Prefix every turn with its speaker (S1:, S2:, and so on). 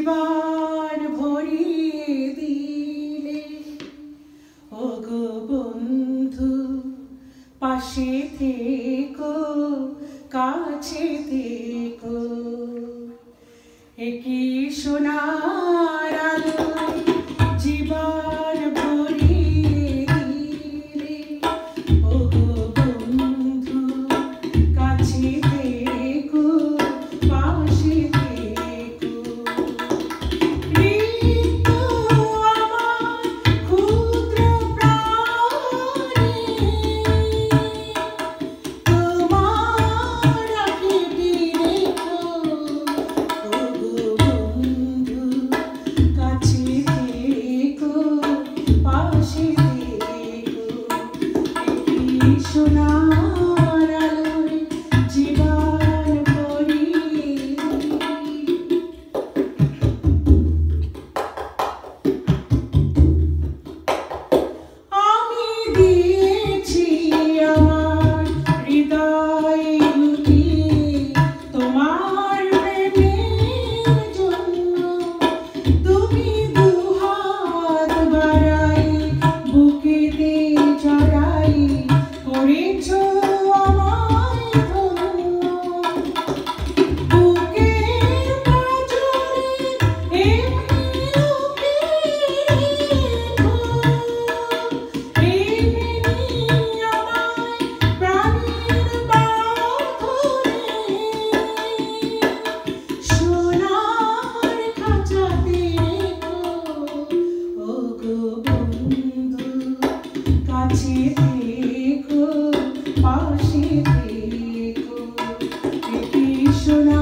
S1: জীবন ভরিয়ে দিলে ওগো বন্ধু পাশে থেকো কাছে থেকো একই সোনার আলোয় জীবন ভরিয়ে দিলে ওগো বন্ধু কাছে থেকো পাশে থেকো রিক্ত আমার ক্ষুদ্র প্রাণে তোমার আঁখি রেখো ওগো বন্ধু কাছে থেকো পাশে থেকো একই সোনার আলোয় জীবন ভরিয়ে আমি দিয়েছি আমার হৃদয় লুটিয়ে তোমার প্রেমের জন্য তুমি দুহাত বাড়াই বুকেতে জড়াই করেছো আমায় ধন্য বুকের পাঁজরে এমনি লুকিয়ে রেখো এমনি আমায় প্রাণের বাঁধনে সোনার খাঁচাতে রেখো ওগো বন্ধু কাছে থেকো পাশে থেকো একই সোনার